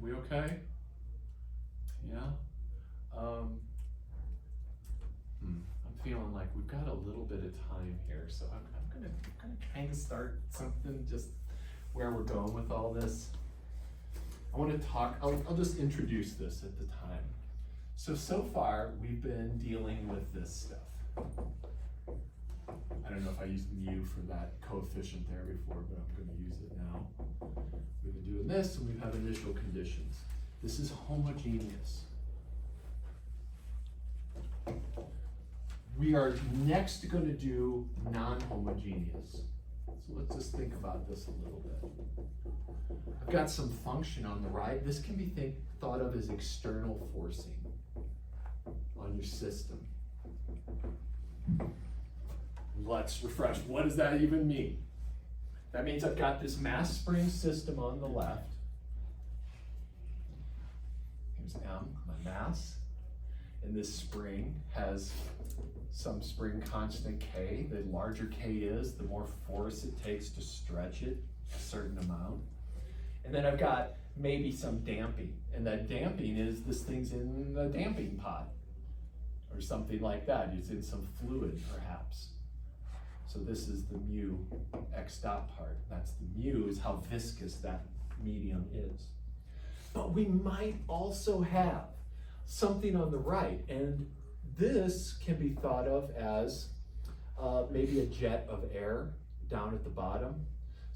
We okay? Yeah? I'm feeling like we've got a little bit of time here, so I'm gonna kind of start something just where we're going with all this. I want to talk, I'll just introduce this at the time. So far, we've been dealing with this stuff. I don't know if I used mu for that coefficient there before, but I'm going to use it now. We've been doing this, and we've had initial conditions. This is homogeneous. We are next going to do non-homogeneous. So let's just think about this a little bit. I've got some function on the right. This can be thought of as external forcing on your system. Let's refresh. What does that even mean? That means I've got this mass spring system on the left. Here's M, my mass. And this spring has some spring constant K. The larger K is, the more force it takes to stretch it a certain amount. And then I've got maybe some damping. And that damping is this thing's in the damping pot or something like that. It's in some fluid perhaps. So this is the mu x dot part. That's the mu, is how viscous that medium is. But we might also have something on the right, and this can be thought of as maybe a jet of air down at the bottom.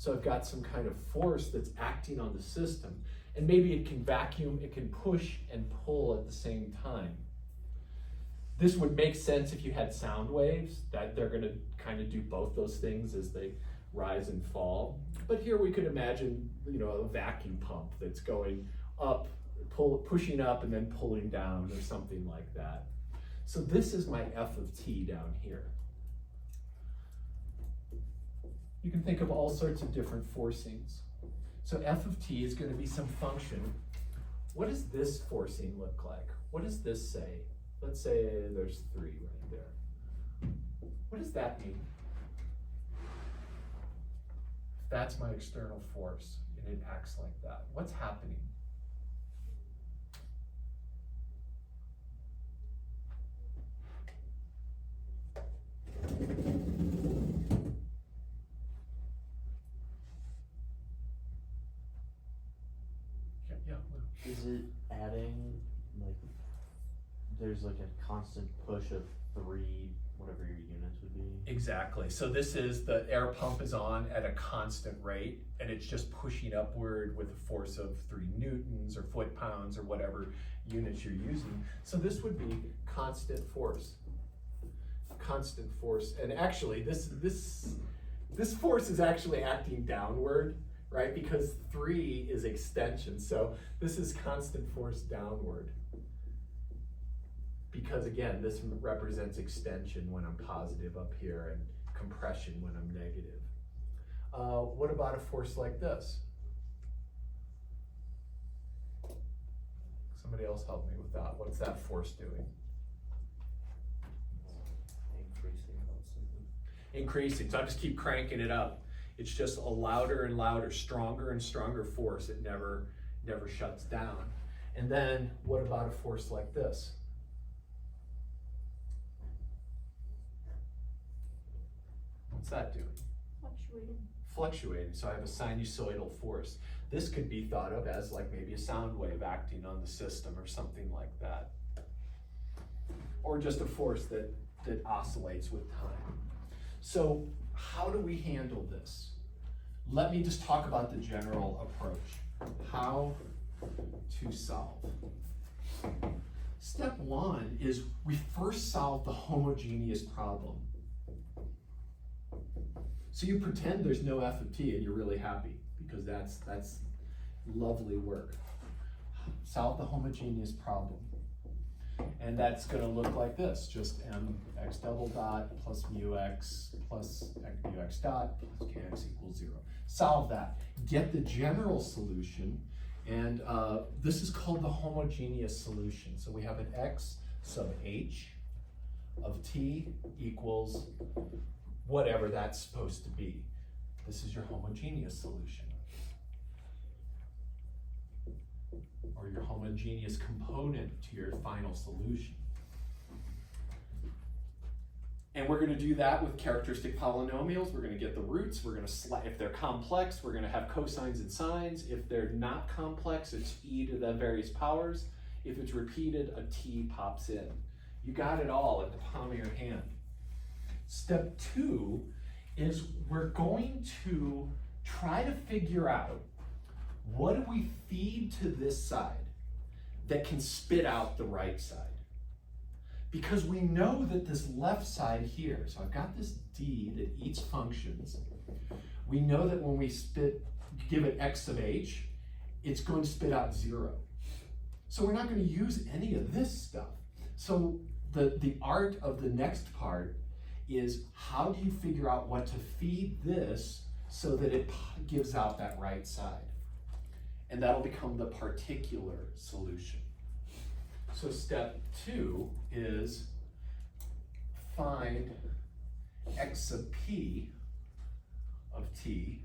So I've got some kind of force that's acting on the system. And maybe it can vacuum, it can push and pull at the same time. This would make sense if you had sound waves, that they're gonna kind of do both those things as they rise and fall. But here we could imagine, you know, a vacuum pump that's going up, pushing up and then pulling down or something like that. So this is my F of t down here. You can think of all sorts of different forcings. So F of t is going to be some function. What does this forcing look like? What does this say? Let's say there's 3 right there. What does that mean? That's my external force, and it acts like that. What's happening? Yeah. Is it adding, like, there's like a constant push of 3, whatever your units would be? Exactly. So this is, the air pump is on at a constant rate, and it's just pushing upward with a force of 3 newtons or foot-pounds or whatever units you're using. So this would be constant force. Constant force. And actually, this force is actually acting downward, right? Because 3 is extension. So this is constant force downward. Because again, this represents extension when I'm positive up here and compression when I'm negative. What about a force like this? Somebody else help me with that. What's that force doing? Increasing constantly. Increasing, so I just keep cranking it up. It's just a louder and louder, stronger and stronger force. It never shuts down. And then what about a force like this? What's that doing? Fluctuating. Fluctuating, so I have a sinusoidal force. This could be thought of as like maybe a sound wave acting on the system or something like that. Or just a force that oscillates with time. So how do we handle this? Let me just talk about the general approach. How to solve. Step 1 is we first solve the homogeneous problem. So you pretend there's no F of t and you're really happy because that's lovely work. Solve the homogeneous problem. And that's going to look like this, just mx double dot plus mu x plus mu x dot plus kx equals 0. Solve that. Get the general solution, and this is called the homogeneous solution. So we have an x sub h of t equals whatever that's supposed to be. This is your homogeneous solution. Or your homogeneous component to your final solution. And we're going to do that with characteristic polynomials. We're going to get the roots. We're going to if they're complex, we're going to have cosines and sines. If they're not complex, it's e to the various powers. If it's repeated, a t pops in. You got it all at the palm of your hand. Step 2 is we're going to try to figure out what do we feed to this side that can spit out the right side. Because we know that this left side here, so I've got this d that eats functions. We know that when we give it x sub h, it's going to spit out 0. So we're not going to use any of this stuff. So the art of the next part is how do you figure out what to feed this so that it gives out that right side? And that'll become the particular solution. So step 2 is find x sub p of t,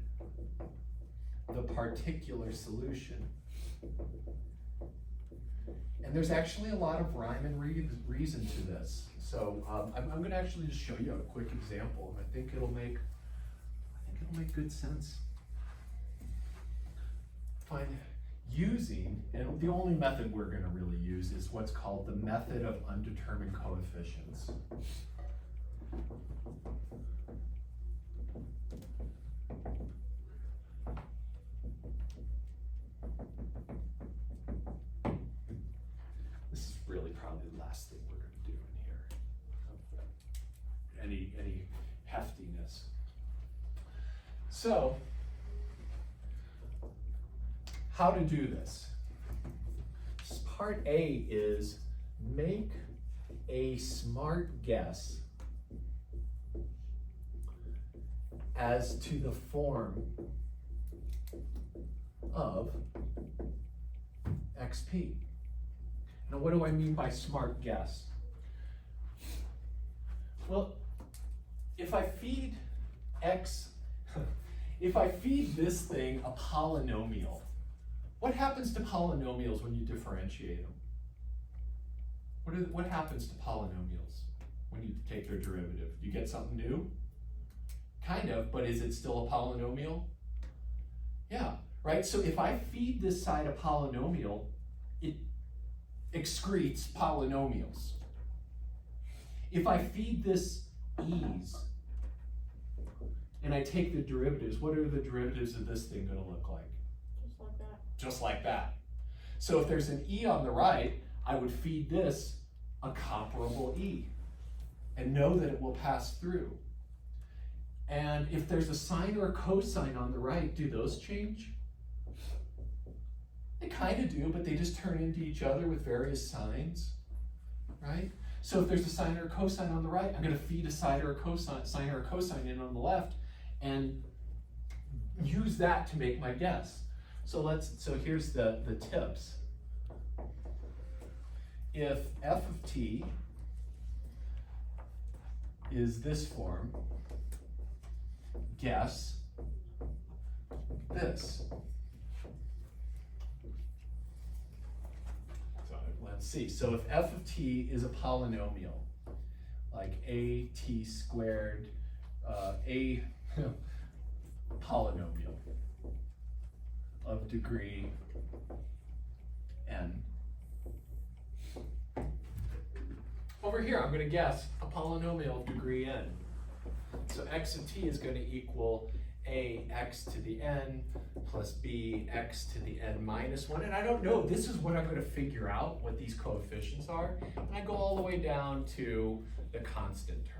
the particular solution. And there's actually a lot of rhyme and reason to this. So I'm going to actually just show you a quick example, and I think it'll make good sense. Find using, and the only method we're going to really use is what's called the method of undetermined coefficients. last thing we're gonna do in here. Any heftiness. So, how to do this? Part A is make a smart guess as to the form of XP. Now, what do I mean by smart guess? Well, if I feed X, if I feed this thing a polynomial, what happens to polynomials when you differentiate them? What happens to polynomials when you take their derivative? You get something new? Kind of, but is it still a polynomial? Yeah, right? So if I feed this side a polynomial, it excretes polynomials. If I feed this e's and I take the derivatives, what are the derivatives of this thing going to look like? Just like that. Just like that. So if there's an e on the right, I would feed this a comparable e and know that it will pass through. And if there's a sine or a cosine on the right, do those change? They kind of do, but they just turn into each other with various signs, right? So if there's a sine or a cosine on the right, I'm going to feed a sine or a cosine in on the left and use that to make my guess. So here's the tips. If f of t is this form, guess this. So let's see. So if f of t is a polynomial, like a t squared, a polynomial of degree n. Over here, I'm going to guess a polynomial of degree n. So x of t is going to equal a x to the n plus b x to the n minus 1. And I don't know, this is what I'm going to figure out, what these coefficients are. And I go all the way down to the constant term.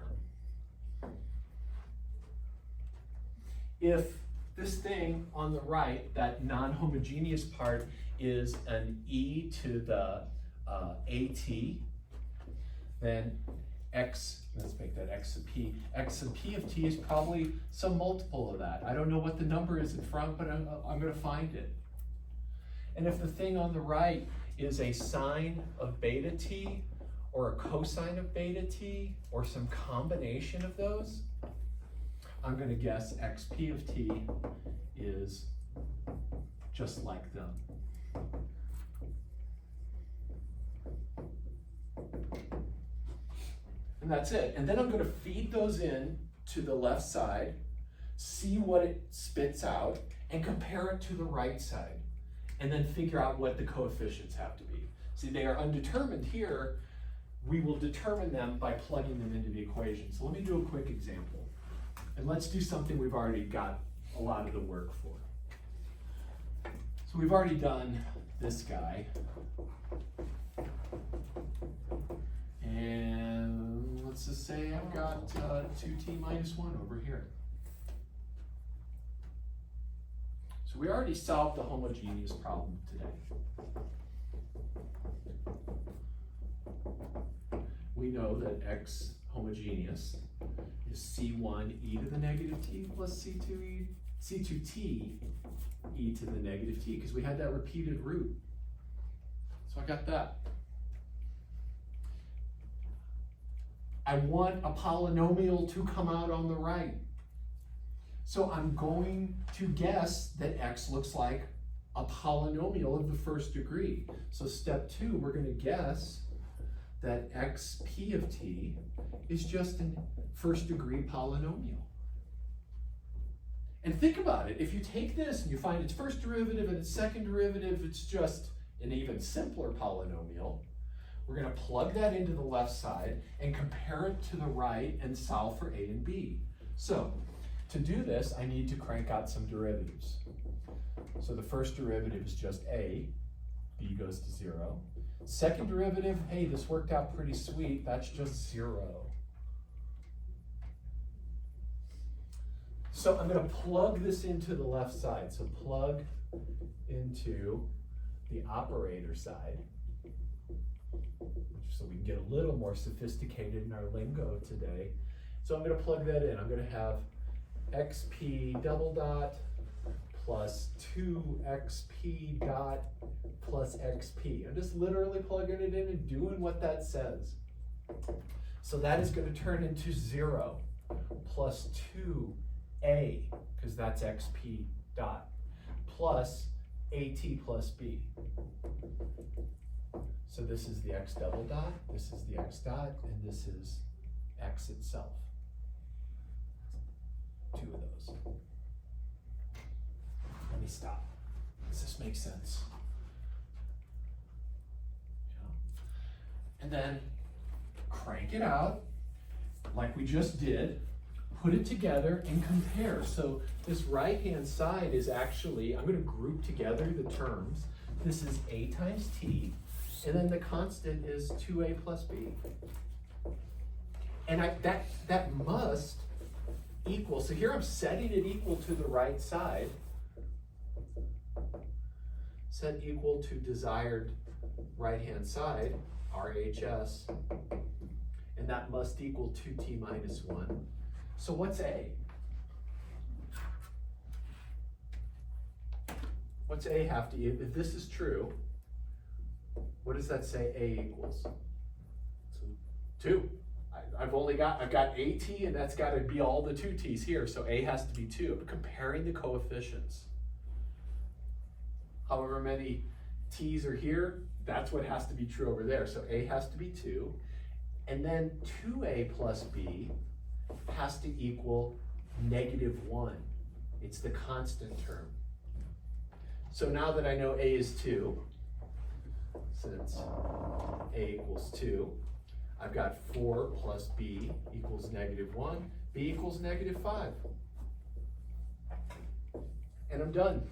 If this thing on the right, that non-homogeneous part, is an e to the at, then x, let's make that x sub p. X sub p of t is probably some multiple of that. I don't know what the number is in front, but I'm going to find it. And if the thing on the right is a sine of beta t, or a cosine of beta t, or some combination of those, I'm going to guess xp of t is just like them. And that's it. And then I'm going to feed those in to the left side, see what it spits out, and compare it to the right side. And then figure out what the coefficients have to be. See, they are undetermined here. We will determine them by plugging them into the equation. So let me do a quick example. And let's do something we've already got a lot of the work for. So we've already done this guy. And let's just say I've got 2t minus 1 over here. So we already solved the homogeneous problem today. We know that x homogeneous is c1 e to the negative t plus c2t e to the negative t, because we had that repeated root. So I got that. I want a polynomial to come out on the right. So I'm going to guess that x looks like a polynomial of the first degree. So step 2, we're going to guess that xp of t is just a first degree polynomial. And think about it, if you take this and you find its first derivative and its second derivative, it's just an even simpler polynomial. We're going to plug that into the left side and compare it to the right and solve for a and b. So to do this, I need to crank out some derivatives. So the first derivative is just a, b goes to 0. Second derivative, hey, this worked out pretty sweet, that's just 0. So I'm gonna plug this into the left side. So plug into the operator side, so we can get a little more sophisticated in our lingo today. So I'm gonna plug that in. I'm gonna have xp double dot plus 2xp dot plus xp. I'm just literally plugging it in and doing what that says. So that is gonna turn into 0 plus 2a, because that's xp dot, plus at plus b. So this is the x double dot, this is the x dot, and this is x itself. 2 of those. Let me stop. Does this make sense? Yeah. And then crank it out like we just did. Put it together and compare. So this right-hand side is actually, I'm going to group together the terms. This is a times t, and then the constant is 2a plus b. And that must equal, so here I'm setting it equal to the right side. Set equal to desired right-hand side, RHS, and that must equal 2t minus 1. So what's A? What's A have to, if this is true, what does that say A equals? 2. I've got AT, and that's got to be all the 2 T's here, so A has to be 2. I'm comparing the coefficients. However many T's are here, that's what has to be true over there. So A has to be 2, and then 2A plus B has to equal -1. It's the constant term. So now that I know A is 2, since A equals 2, I've got 4 plus B equals -1, B equals -5. And I'm done.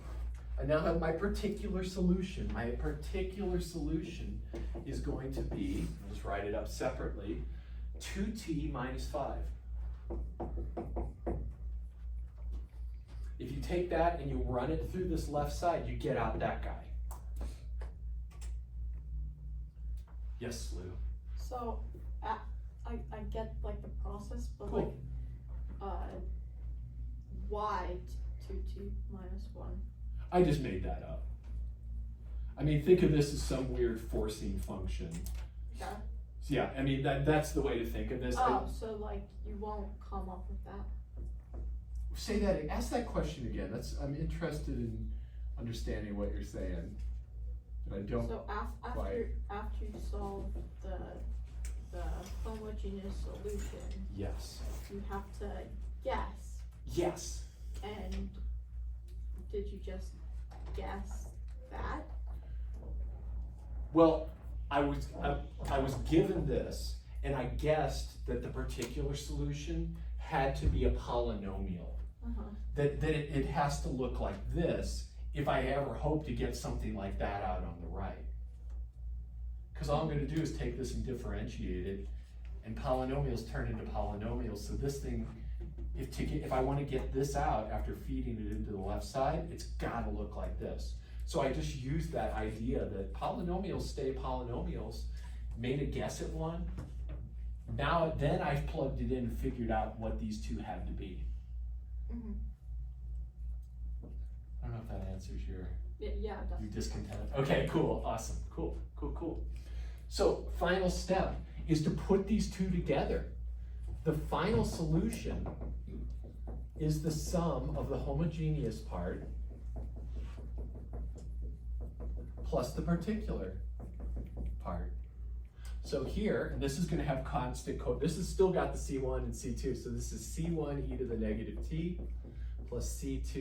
I now have my particular solution. My particular solution is going to be, I'll just write it up separately, 2t minus 5. If you take that and you run it through this left side, you get out that guy. Yes, Lou? So, I get like the process, but Cool. why 2t minus 1? I just made that up. I mean, think of this as some weird forcing function. Okay. So yeah, I mean, that's the way to think of this. Oh, so like you won't come up with that? Say that, ask that question again. I'm interested in understanding what you're saying. But I don't So quite. after you solve the homogeneous solution, Yes. you have to guess. Yes. And did you just guess that? Well, I was given this, and I guessed that the particular solution had to be a polynomial. That it has to look like this if I ever hope to get something like that out on the right. Because all I'm going to do is take this and differentiate it, and polynomials turn into polynomials. So this thing, if I want to get this out after feeding it into the left side, it's got to look like this. So I just used that idea that polynomials stay polynomials, made a guess at one. Now, then I've plugged it in and figured out what these two have to be. Mm-hmm. I don't know if that answers your Yeah, your definitely. discontent. Okay, cool, awesome, cool. So final step is to put these two together. The final solution is the sum of the homogeneous part plus the particular part. So here, and this is going to have constant this has still got the C1 and C2, so this is C1 e to the -t plus C2t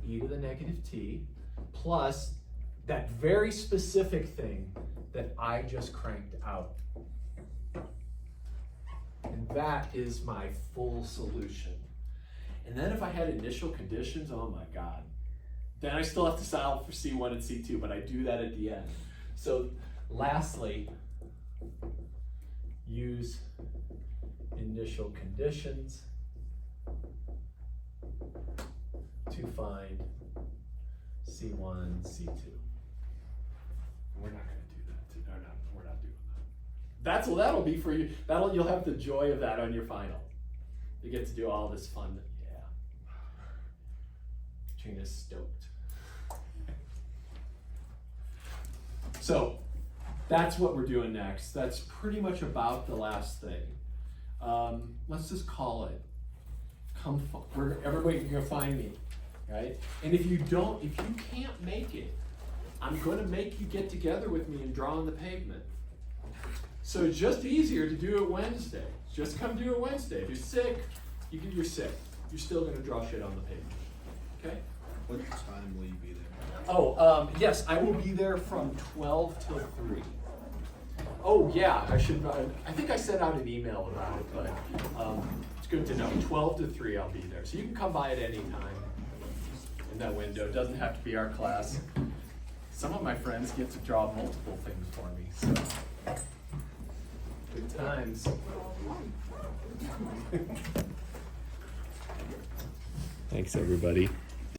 e to the -t plus that very specific thing that I just cranked out. And that is my full solution. And then if I had initial conditions, oh my God, Then I still have to solve for C1 and C2, but I do that at the end. So lastly, use initial conditions to find C1, C2. We're not gonna do that. We're not doing that. That's what that'll be for you. You'll have the joy of that on your final. You get to do all this fun. Yeah. Trina's stoked. So that's what we're doing next. That's pretty much about the last thing. Let's just call it. Everybody, you're gonna find me, right? And if you can't make it, I'm gonna make you get together with me and draw on the pavement. So it's just easier to do it Wednesday. Just come do it Wednesday. If you're sick, you're sick. You're still gonna draw shit on the pavement, okay? What time will you be there? Oh, yes, I will be there from 12 till 3. Oh, yeah, I think I sent out an email about it, but it's good to know. 12 to 3 I'll be there. So you can come by at any time in that window. It doesn't have to be our class. Some of my friends get to draw multiple things for me, so good times. Thanks, everybody.